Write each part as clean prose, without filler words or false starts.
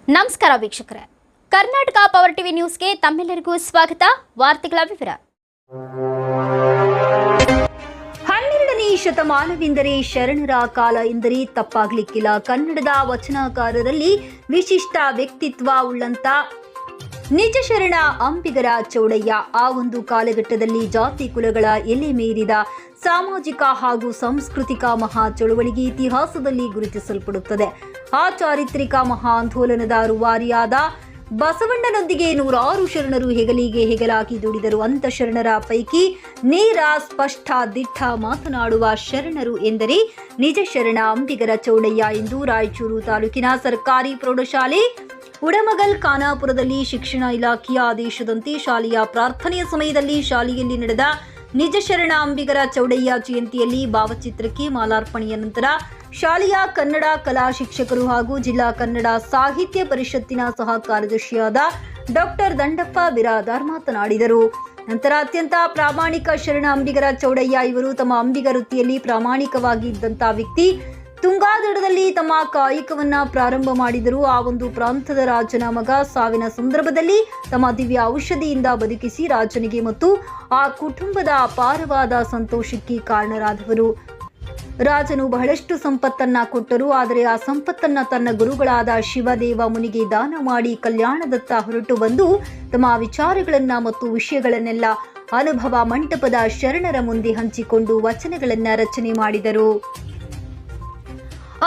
ನಮಸ್ಕಾರ ವೀಕ್ಷಕರೇ, Karnataka power TV ನ್ಯೂಸ್ಗೆ ತಮ್ಮೆಲ್ಲರಿಗೂ ಸ್ವಾಗತ. ವಾರ್ತೆಗಳ ವಿವರ. 12ನೇ ಶತಮಾನವೆಂದರೆ ಶರಣರ ಕಾಲ ಎಂದರೆ ತಪ್ಪಾಗಲಿಕ್ಕಿಲ್ಲ. ಕನ್ನಡದ ವಚನಕಾರರಲ್ಲಿ ವಿಶಿಷ್ಟ ವ್ಯಕ್ತಿತ್ವ ಉಳ್ಳಂತ ನಿಜ ಶರಣ ಅಂಬಿಗರ ಚೌಡಯ್ಯ ಆ ಒಂದು ಕಾಲಘಟ್ಟದಲ್ಲಿ ಜಾತಿ ಕುಲಗಳ ಎಲೆ ಮೀರಿದ ಸಾಮಾಜಿಕ ಹಾಗೂ ಸಾಂಸ್ಕೃತಿಕ ಮಹಾ ಚಳುವಳಿಗೆ ಇತಿಹಾಸದಲ್ಲಿ ಗುರುತಿಸಲ್ಪಡುತ್ತದೆ. ಆ ಚಾರಿತ್ರಿಕ ಮಹಾ ಆಂದೋಲನದ ರೂವಾರಿಯಾದ ಬಸವಣ್ಣನೊಂದಿಗೆ ನೂರಾರು ಶರಣರು ಹೆಗಲಿಗೆ ಹೆಗಲಾಗಿ ದುಡಿದರು. ಅಂತ ಶರಣರ ಪೈಕಿ ನೇರ, ಸ್ಪಷ್ಟ, ದಿಟ್ಟ ಮಾತನಾಡುವ ಶರಣರು ಎಂದರೆ ನಿಜ ಶರಣ ಅಂಬಿಗರ ಚೌಡಯ್ಯ ಎಂದು ರಾಯಚೂರು ತಾಲೂಕಿನ ಸರ್ಕಾರಿ ಪ್ರೌಢಶಾಲೆ ಉಡಮಗಲ್ ಖಾನಾಪುರದಲ್ಲಿ ಶಿಕ್ಷಣ ಇಲಾಖೆಯ ಆದೇಶದಂತೆ ಶಾಲೆಯ ಪ್ರಾರ್ಥನೆಯ ಸಮಯದಲ್ಲಿ ಶಾಲೆಯಲ್ಲಿ ನಡೆದ ನಿಜ ಶರಣ ಅಂಬಿಗರ ಚೌಡಯ್ಯ ಜಯಂತಿಯಲ್ಲಿ ಭಾವಚಿತ್ರಕ್ಕೆ ಮಾಲಾರ್ಪಣೆಯ ನಂತರ ಶಾಲೆಯ ಕನ್ನಡ ಕಲಾ ಶಿಕ್ಷಕರು ಹಾಗೂ ಜಿಲ್ಲಾ ಕನ್ನಡ ಸಾಹಿತ್ಯ ಪರಿಷತ್ತಿನ ಸಹ ಕಾರ್ಯದರ್ಶಿಯಾದ ಡಾಕ್ಟರ್ ದಂಡಪ್ಪ ಬಿರಾದಾರ್ ಮಾತನಾಡಿದರು. ನಂತರ ಅತ್ಯಂತ ಪ್ರಾಮಾಣಿಕ ಶರಣ ಅಂಬಿಗರ ಚೌಡಯ್ಯ ಇವರು ತಮ್ಮ ಅಂಬಿಗ ವೃತ್ತಿಯಲ್ಲಿ ಪ್ರಾಮಾಣಿಕವಾಗಿ ಇದ್ದಂತಹ ವ್ಯಕ್ತಿ. ತುಂಗಾದಡದಲ್ಲಿ ತಮ್ಮ ಕಾಯಕವನ್ನ ಪ್ರಾರಂಭ ಮಾಡಿದರು. ಆ ಒಂದು ಪ್ರಾಂತದ ರಾಜನ ಮಗ ಸಾವಿನ ಸಂದರ್ಭದಲ್ಲಿ ತಮ್ಮ ದಿವ್ಯ ಔಷಧಿಯಿಂದ ಬದುಕಿಸಿ ರಾಜನಿಗೆ ಮತ್ತು ಆ ಕುಟುಂಬದ ಅಪಾರವಾದ ಸಂತೋಷಕ್ಕೆ ಕಾರಣರಾದವರು. ರಾಜನು ಬಹಳಷ್ಟು ಸಂಪತ್ತನ್ನ ಕೊಟ್ಟರು. ಆದರೆ ಆ ಸಂಪತ್ತನ್ನ ತನ್ನ ಗುರುಗಳಾದ ಶಿವದೇವ ಮುನಿಗೆ ದಾನ ಮಾಡಿ ಕಲ್ಯಾಣದತ್ತ ಹೊರಟು ಬಂದು ತಮ್ಮ ವಿಚಾರಗಳನ್ನ ಮತ್ತು ವಿಷಯಗಳನ್ನೆಲ್ಲ ಅನುಭವ ಮಂಟಪದ ಶರಣರ ಮುಂದೆ ಹಂಚಿಕೊಂಡು ವಚನಗಳನ್ನ ರಚನೆ ಮಾಡಿದರು.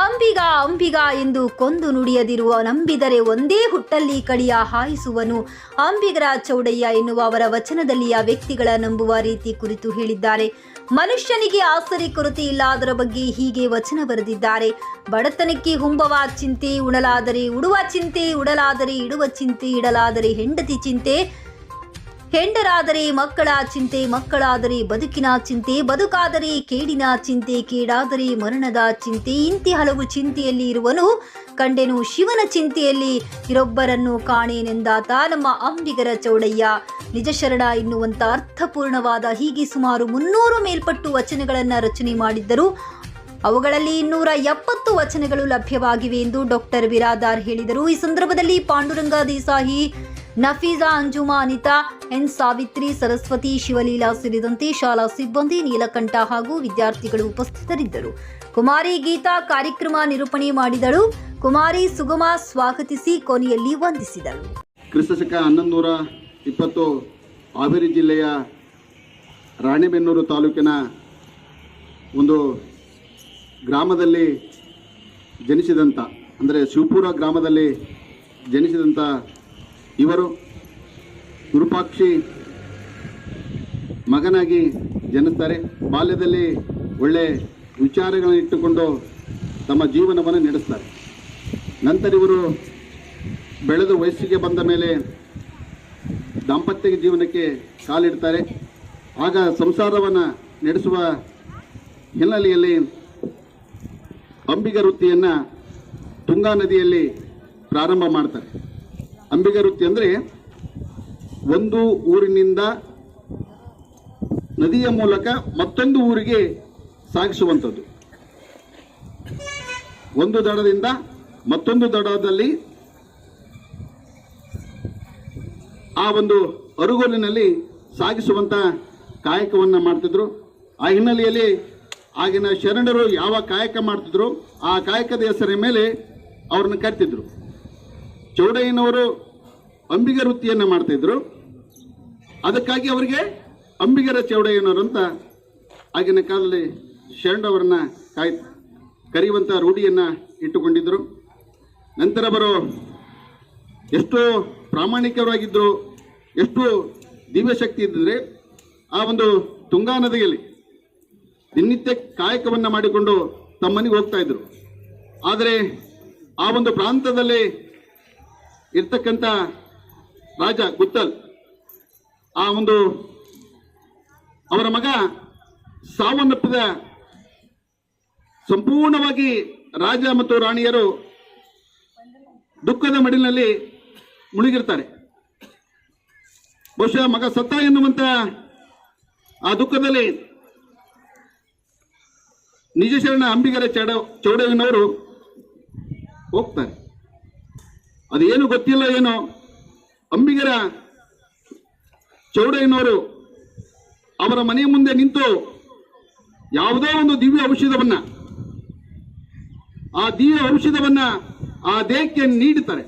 ಅಂಬಿಗ ಅಂಬಿಗ ಎಂದು ಕೊಂದು ನುಡಿಯದಿರುವ ನಂಬಿದರೆ ಒಂದೇ ಹುಟ್ಟಲ್ಲಿ ಕಡಿಯ ಹಾಯಿಸುವನು. ಅಂಬಿಗರ ಚೌಡಯ್ಯ ಎನ್ನುವ ಅವರ ವಚನದಲ್ಲಿ ಆ ವ್ಯಕ್ತಿಗಳ ನಂಬುವ ರೀತಿ ಕುರಿತು ಹೇಳಿದ್ದಾರೆ. ಮನುಷ್ಯನಿಗೆ ಆಸರೆ ಕೊರತೆ ಇಲ್ಲ, ಅದರ ಬಗ್ಗೆ ಹೀಗೆ ವಚನ ಬರೆದಿದ್ದಾರೆ. ಬಡತನಕ್ಕೆ ಹುಂಬವ ಚಿಂತೆ, ಉಡಲಾದರೆ ಉಡುವ ಚಿಂತೆ, ಉಡಲಾದರೆ ಇಡುವ ಚಿಂತೆ, ಇಡಲಾದರೆ ಹೆಂಡತಿ ಚಿಂತೆ, ಹೆಂಡರಾದರೆ ಮಕ್ಕಳ ಚಿಂತೆ, ಮಕ್ಕಳಾದರೆ ಬದುಕಿನ ಚಿಂತೆ, ಬದುಕಾದರೆ ಕೇಡಿನ ಚಿಂತೆ, ಕೇಡಾದರೆ ಮರಣದ ಚಿಂತೆ. ಇಂತಿ ಹಲವು ಚಿಂತೆಯಲ್ಲಿ ಇರುವನು ಕಂಡೆನು, ಶಿವನ ಚಿಂತೆಯಲ್ಲಿ ಇರೊಬ್ಬರನ್ನು ಕಾಣೇನೆಂದಾತ ನಮ್ಮ ಅಂಬಿಗರ ಚೌಡಯ್ಯ. ನಿಜ ಶರಣ ಎನ್ನುವಂತ ಅರ್ಥಪೂರ್ಣವಾದ ಹೀಗೆ ಸುಮಾರು 300 ಮೇಲ್ಪಟ್ಟು ವಚನಗಳನ್ನು ರಚನೆ ಮಾಡಿದ್ದರು. ಅವುಗಳಲ್ಲಿ 270 ವಚನಗಳು ಲಭ್ಯವಾಗಿವೆ ಎಂದು ಡಾಕ್ಟರ್ ಬಿರಾದಾರ್ ಹೇಳಿದರು. ಈ ಸಂದರ್ಭದಲ್ಲಿ ಪಾಂಡುರಂಗ ದೇಸಾಯಿ, ನಫೀಜಾ, ಅಂಜುಮಾ, ಅನಿತಾ, ಎನ್ ಸಾವಿತ್ರಿ, ಸರಸ್ವತಿ, ಶಿವಲೀಲಾ ಸೇರಿದಂತೆ ಶಾಲಾ ಸಿಬ್ಬಂದಿ, ನೀಲಕಂಠ ಹಾಗೂ ವಿದ್ಯಾರ್ಥಿಗಳು ಉಪಸ್ಥಿತರಿದ್ದರು. ಕುಮಾರಿ ಗೀತಾ ಕಾರ್ಯಕ್ರಮ ನಿರೂಪಣೆ ಮಾಡಿದಳು. ಕುಮಾರಿ ಸುಗಮ ಸ್ವಾಗತಿಸಿ ಕೊನೆಯಲ್ಲಿ ವಂದಿಸಿದಳು. ಕ್ರಿಸ್ತಶಕ 1120 ಹಾವೇರಿ ಜಿಲ್ಲೆಯ ರಾಣೆಬೆನ್ನೂರು ತಾಲೂಕಿನ ಒಂದು ಗ್ರಾಮದಲ್ಲಿ ಜನಿಸಿದಂಥ, ಅಂದರೆ ಶಿವಪುರ ಗ್ರಾಮದಲ್ಲಿ ಜನಿಸಿದಂಥ ಇವರು ವಿರೂಪಾಕ್ಷಿ ಮಗನಾಗಿ ಜನಿಸ್ತಾರೆ. ಬಾಲ್ಯದಲ್ಲಿ ಒಳ್ಳೆ ವಿಚಾರಗಳನ್ನು ಇಟ್ಟುಕೊಂಡು ತಮ್ಮ ಜೀವನವನ್ನು ನಡೆಸ್ತಾರೆ. ನಂತರ ಇವರು ಬೆಳೆದು ವಯಸ್ಸಿಗೆ ಬಂದ ಮೇಲೆ ದಾಂಪತ್ಯ ಜೀವನಕ್ಕೆ ಕಾಲಿಡ್ತಾರೆ. ಆಗ ಸಂಸಾರವನ್ನು ನಡೆಸುವ ಹಿನ್ನೆಲೆಯಲ್ಲಿ ಅಂಬಿಗ ವೃತ್ತಿಯನ್ನು ತುಂಗಾ ನದಿಯಲ್ಲಿ ಪ್ರಾರಂಭ ಮಾಡ್ತಾರೆ. ಅಂಬಿಗ ವೃತ್ತಿ ಅಂದರೆ ಒಂದು ಊರಿನಿಂದ ನದಿಯ ಮೂಲಕ ಮತ್ತೊಂದು ಊರಿಗೆ ಸಾಗಿಸುವಂಥದ್ದು. ಒಂದು ದಡದಿಂದ ಮತ್ತೊಂದು ದಡದಲ್ಲಿ ಆ ಒಂದು ಅರುಗೋಲಿನಲ್ಲಿ ಸಾಗಿಸುವಂಥ ಕಾಯಕವನ್ನು ಮಾಡ್ತಿದ್ರು. ಆ ಹಿನ್ನೆಲೆಯಲ್ಲಿ ಆಗಿನ ಶರಣರು ಯಾವ ಕಾಯಕ ಮಾಡ್ತಿದ್ರು ಆ ಕಾಯಕದ ಹೆಸರಿನ ಮೇಲೆ ಅವ್ರನ್ನ ಕರೆತಿದ್ರು. ಚೌಡಯ್ಯನವರು ಅಂಬಿಗ ವೃತ್ತಿಯನ್ನು ಮಾಡ್ತಿದ್ರು. ಅದಕ್ಕಾಗಿ ಅವರಿಗೆ ಅಂಬಿಗರ ಚೌಡಯ್ಯನವರು ಅಂತ ಆಗಿನ ಕಾಲದಲ್ಲಿ ಶರಣರವರನ್ನ ಕರೆಯುವಂಥ ರೂಢಿಯನ್ನು ಇಟ್ಟುಕೊಂಡಿದ್ದರು. ನಂತರ ಬರೋ ಎಷ್ಟು ಪ್ರಾಮಾಣಿಕರಾಗಿದ್ದರು, ಎಷ್ಟು ದಿವ್ಯಶಕ್ತಿ ಇದ್ದರೆ ಆ ಒಂದು ತುಂಗಾ ನದಿಯಲ್ಲಿ ದಿನನಿತ್ಯ ಕಾಯಕವನ್ನು ಮಾಡಿಕೊಂಡು ತಮ್ಮ ಮನೆಗೆ ಹೋಗ್ತಾ ಇದ್ರು. ಆದರೆ ಆ ಒಂದು ಪ್ರಾಂತದಲ್ಲಿ ಇರ್ತಕ್ಕಂಥ ರಾಜ ಗುತ್ತಲ್, ಆ ಒಂದು ಅವರ ಮಗ ಸಾವನ್ನಪ್ಪಿದ ಸಂಪೂರ್ಣವಾಗಿ ರಾಜ ಮತ್ತು ರಾಣಿಯರು ದುಃಖದ ಮಡಿಲಿನಲ್ಲಿ ಮುಳುಗಿರ್ತಾರೆ. ಬಹುಶಃ ಮಗ ಸತ್ತ ಎನ್ನುವಂತ ಆ ದುಃಖದಲ್ಲಿ ನಿಜ ಶರಣ ಅಂಬಿಗರ ಚೌಡಯ್ಯನವರು ಹೋಗ್ತಾರೆ. ಅದೇನು ಗೊತ್ತಿಲ್ಲ ಏನೋ ಅಂಬಿಗರ ಚೌಡಯ್ಯನವರು ಅವರ ಮನೆಯ ಮುಂದೆ ನಿಂತು ಯಾವುದೋ ಒಂದು ದಿವ್ಯ ಔಷಧವನ್ನ ಆ ದೇಹಕ್ಕೆ ನೀಡುತ್ತಾರೆ.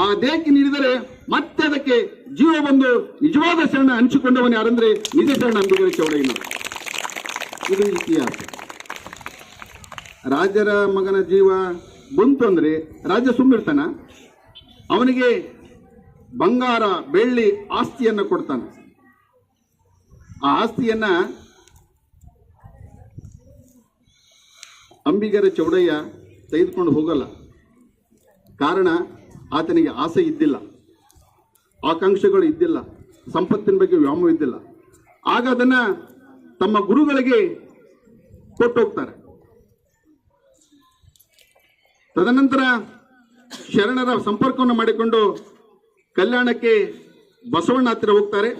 ಆ ದೇಹಕ್ಕೆ ನೀಡಿದರೆ ಮತ್ತೆ ಅದಕ್ಕೆ ಜೀವ ಬಂದು ನಿಜವಾದ ಶರಣ ಹಂಚಿಕೊಂಡವನು ಯಾರಂದ್ರೆ ನಿಜ ಶರಣ ಅಂಬಿಗರ ಚೌಡಯ್ಯನವರು. ಇದು ಇತಿಹಾಸ. ರಾಜರ ಮಗನ ಜೀವ ಬಂತು ಅಂದ್ರೆ ರಾಜ ಸುಮ್ಮಿರ್ತಾನ? ಅವನಿಗೆ ಬಂಗಾರ ಬೆಳ್ಳಿ ಆಸ್ತಿಯನ್ನ ಕೊಡ್ತಾನೆ. ಆ ಆಸ್ತಿಯನ್ನ ಅಂಬಿಗರ ಚೌಡಯ್ಯ ತೆಗೆದುಕೊಂಡು ಹೋಗಲ್ಲ. ಕಾರಣ ಆತನಿಗೆ ಆಸೆ ಇದ್ದಿಲ್ಲ, ಆಕಾಂಕ್ಷೆಗಳು ಇದ್ದಿಲ್ಲ, ಸಂಪತ್ತಿನ ಬಗ್ಗೆ ವ್ಯಾಮೋಹ ಇದ್ದಿಲ್ಲ. ಆಗ ಅದನ್ನ ತಮ್ಮ ಗುರುಗಳಿಗೆ ಕೊಟ್ಟು ಹೋಗ್ತಾರೆ. ತದನಂತರ ಶರಣರ ಸಂಪರ್ಕವನ್ನು ಮಾಡಿಕೊಂಡು ಕಲ್ಯಾಣಕ್ಕೆ ಬಸವಣ್ಣ ಹತ್ತಿರ ಹೋಗ್ತಾರೆ.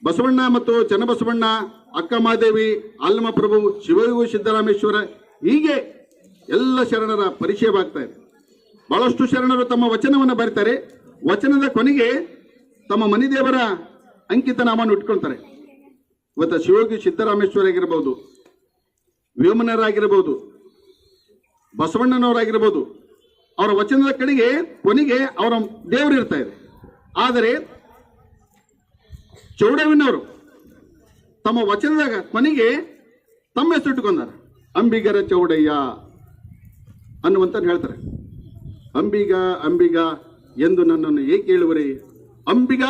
ಬಸವಣ್ಣ ಮತ್ತು ಚನ್ನಬಸವಣ್ಣ, ಅಕ್ಕ ಮಹಾದೇವಿ, ಆಲ್ಮ ಪ್ರಭು, ಶಿವಯೋಗಿ ಸಿದ್ದರಾಮೇಶ್ವರ, ಹೀಗೆ ಎಲ್ಲ ಶರಣರ ಪರಿಚಯವಾಗ್ತಾ ಇದೆ. ಬಹಳಷ್ಟು ಶರಣರು ತಮ್ಮ ವಚನವನ್ನು ಬರೀತಾರೆ. ವಚನದ ಕೊನೆಗೆ ತಮ್ಮ ಮನಿದೇವರ ಅಂಕಿತ ನಾಮವನ್ನು ಇಟ್ಕೊಳ್ತಾರೆ. ಇವತ್ತು ಶಿವಯೋಗಿ ಸಿದ್ದರಾಮೇಶ್ವರ ಆಗಿರಬಹುದು, ವೇಮನರಾಗಿರಬಹುದು, ಬಸವಣ್ಣನವರಾಗಿರ್ಬೋದು, ಅವರ ವಚನದ ಕಡೆಗೆ ಕೊನೆಗೆ ಅವರ ದೇವರು ಇರ್ತಾ ಇದೆ. ಆದರೆ ಚೌಡಯ್ಯನವರು ತಮ್ಮ ವಚನದಾಗ ಕೊನೆಗೆ ತಮ್ಮ ಹೆಸರು ಇಟ್ಟುಕೊಂಡಾರ, ಅಂಬಿಗರ ಚೌಡಯ್ಯ ಅನ್ನುವಂತ ಹೇಳ್ತಾರೆ. ಅಂಬಿಗ ಅಂಬಿಗ ಎಂದು ನನ್ನನ್ನು ಏಕೆ ಹೇಳುವರೆ? ಅಂಬಿಗ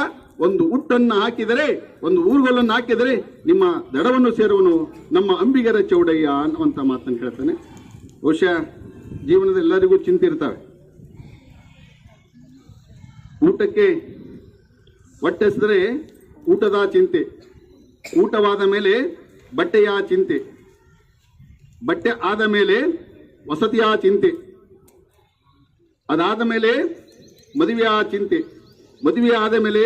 ಒಂದು ಹುಟ್ಟನ್ನು ಹಾಕಿದರೆ, ಒಂದು ಊರುಗಳನ್ನು ಹಾಕಿದರೆ ನಿಮ್ಮ ದಡವನ್ನು ಸೇರುವನು ನಮ್ಮ ಅಂಬಿಗರ ಚೌಡಯ್ಯ ಅನ್ನುವಂಥ ಮಾತನ್ನು ಹೇಳ್ತಾನೆ. ಬಹುಶಃ ಜೀವನದಲ್ಲಿ ಎಲ್ಲರಿಗೂ ಚಿಂತೆ ಇರ್ತವೆ. ಊಟಕ್ಕೆ ಹೊಟ್ಟೆ ಹಸಿದರೆ ಊಟದ ಚಿಂತೆ, ಊಟವಾದ ಮೇಲೆ ಬಟ್ಟೆಯ ಚಿಂತೆ, ಬಟ್ಟೆ ಆದ ಮೇಲೆ ವಸತಿಯ ಚಿಂತೆ, ಅದಾದ ಮೇಲೆ ಮದುವೆಯ ಚಿಂತೆ, ಮದುವೆ ಆದ ಮೇಲೆ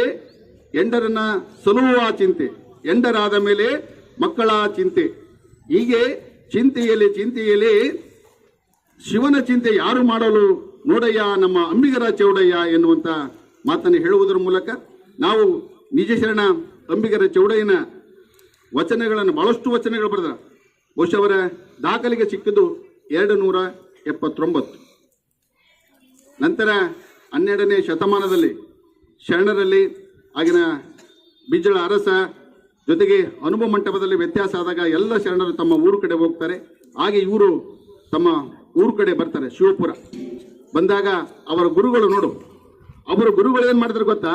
ಎಂಡರನ್ನ ಸಲುಹುವ ಚಿಂತೆ, ಎಂಡರಾದ ಮೇಲೆ ಮಕ್ಕಳ ಚಿಂತೆ. ಹೀಗೆ ಚಿಂತೆಯಲ್ಲಿ ಶಿವನ ಚಿಂತೆ ಯಾರು ಮಾಡಲು ನೋಡಯ್ಯ ನಮ್ಮ ಅಂಬಿಗರ ಚೌಡಯ್ಯ ಎನ್ನುವಂತ ಮಾತನ್ನು ಹೇಳುವುದರ ಮೂಲಕ ನಾವು ನಿಜ ಶರಣ ಅಂಬಿಗರ ಚೌಡಯ್ಯನ ವಚನಗಳನ್ನು, ಬಹಳಷ್ಟು ವಚನಗಳು ಬರೆದ. ಬಹುಶಃ ಅವರ ದಾಖಲೆಗೆ ಸಿಕ್ಕಿದ್ದು 279. ನಂತರ 12ನೇ ಶತಮಾನದಲ್ಲಿ ಶರಣರಲ್ಲಿ ಆಗಿನ ಬಿಜ್ಜಳ ಅರಸ ಜೊತೆಗೆ ಅನುಭವ ಮಂಟಪದಲ್ಲಿ ವ್ಯತ್ಯಾಸ ಆದಾಗ ಎಲ್ಲ ಶರಣರು ತಮ್ಮ ಊರು ಕಡೆ ಹೋಗ್ತಾರೆ. ಹಾಗೆ ಇವರು ತಮ್ಮ ಊರು ಕಡೆ ಬರ್ತಾರೆ. ಶಿವಪುರ ಬಂದಾಗ ಅವರ ಗುರುಗಳು ಅವರ ಗುರುಗಳು ಏನ್ ಮಾಡ್ತಾರೆ ಗೊತ್ತಾ?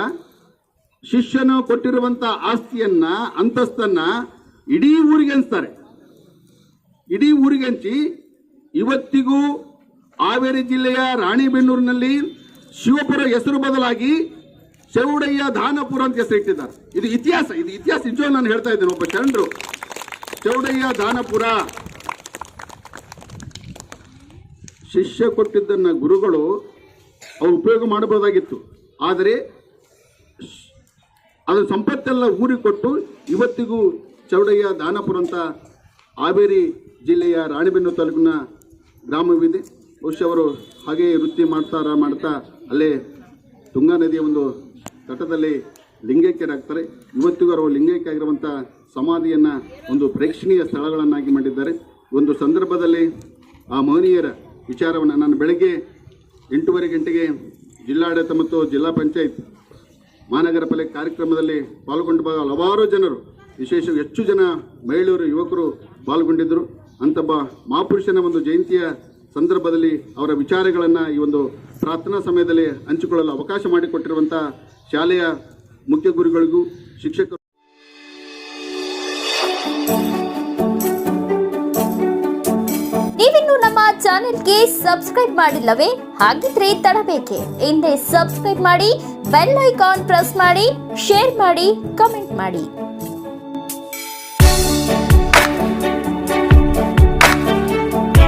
ಶಿಷ್ಯನು ಕೊಟ್ಟಿರುವಂತ ಆಸ್ತಿಯನ್ನ, ಅಂತಸ್ತನ್ನ ಇಡೀ ಊರಿಗೆ ಹಂಚ್ತಾರೆ. ಇಡೀ ಊರಿಗೆ ಹಂಚಿ ಇವತ್ತಿಗೂ ಹಾವೇರಿ ಜಿಲ್ಲೆಯ ರಾಣಿಬೆನ್ನೂರಿನಲ್ಲಿ ಶಿವಪುರ ಹೆಸರು ಬದಲಾಗಿ ಚೌಡಯ್ಯ ದಾನಪುರ ಅಂತ ಹೆಸರು ಇಟ್ಟಿದ್ದಾರೆ. ಇದು ಇತಿಹಾಸ ನಿಜವಾಗಿ ನಾನು ಹೇಳ್ತಾ ಇದ್ದೇನೆ. ಒಬ್ಬ ಶರಣರು ಚೌಡಯ್ಯ ದಾನಪುರ. ಶಿಷ್ಯ ಕೊಟ್ಟಿದ್ದನ್ನ ಗುರುಗಳು ಅವರು ಉಪಯೋಗ ಮಾಡಬಹುದಾಗಿತ್ತು. ಆದರೆ ಅದರ ಸಂಪತ್ತೆಲ್ಲ ಊರಿಗೆ ಕೊಟ್ಟು ಇವತ್ತಿಗೂ ಚೌಡಯ್ಯ ದಾನಪುರ ಅಂತ ಹಾವೇರಿ ಜಿಲ್ಲೆಯ ರಾಣಿಬೆನ್ನೂರು ತಾಲೂಕಿನ ಗ್ರಾಮವಿದೆ. ಬಹುಶಃ ಅವರು ಹಾಗೆ ವೃತ್ತಿ ಮಾಡ್ತಾ ಅಲ್ಲೇ ತುಂಗಾ ನದಿಯ ಒಂದು ತಟದಲ್ಲಿ ಲಿಂಗೈಕ್ಯರಾಗ್ತಾರೆ. ಇವತ್ತಿಗೂ ಅವರು ಲಿಂಗೈಕ್ಯ ಆಗಿರುವಂಥ ಸಮಾಧಿಯನ್ನು ಒಂದು ಪ್ರೇಕ್ಷಣೀಯ ಸ್ಥಳಗಳನ್ನಾಗಿ ಮಾಡಿದ್ದಾರೆ. ಒಂದು ಸಂದರ್ಭದಲ್ಲಿ ಆ ಮಹನೀಯರ ವಿಚಾರವನ್ನು ನಾನು ಬೆಳಗ್ಗೆ 8:30 ಗಂಟೆಗೆ ಜಿಲ್ಲಾಡಳಿತ ಮತ್ತು ಜಿಲ್ಲಾ ಪಂಚಾಯತ್ ಮಹಾನಗರ ಪಾಲಿಕೆ ಕಾರ್ಯಕ್ರಮದಲ್ಲಿ ಪಾಲ್ಗೊಂಡ ಹಲವಾರು ಜನರು, ವಿಶೇಷ ಹೆಚ್ಚು ಜನ ಮಹಿಳೆಯರು, ಯುವಕರು ಪಾಲ್ಗೊಂಡಿದ್ದರು. ಅಂಥಬ್ಬ ಮಹಾಪುರುಷನ ಒಂದು ಜಯಂತಿಯ ಸಂದರ್ಭದಲ್ಲಿ ಅವರ ವಿಚಾರಗಳನ್ನು ಈ ಒಂದು ಪ್ರಾರ್ಥನಾ ಸಮಯದಲ್ಲಿ ಹಂಚಿಕೊಳ್ಳಲು ಅವಕಾಶ ಮಾಡಿಕೊಟ್ಟಿರುವಂಥ ಶಾಲೆಯ ಮುಖ್ಯ ಗುರುಗಳಿಗೂ ಶಿಕ್ಷಕರು. ನೀವಿನ್ನು ನಮ್ಮ ಚಾನೆಲ್ಗೆ ಸಬ್ಸ್ಕ್ರೈಬ್ ಮಾಡಿಲ್ಲವೇ? ಹಾಗಿದ್ರೆ ತಡಬೇಕೆ? ಹಿಂದೆ ಸಬ್ಸ್ಕ್ರೈಬ್ ಮಾಡಿ, ಬೆಲ್ ಐಕಾನ್ ಪ್ರೆಸ್ ಮಾಡಿ, ಶೇರ್ ಮಾಡಿ, ಕಮೆಂಟ್ ಮಾಡಿ.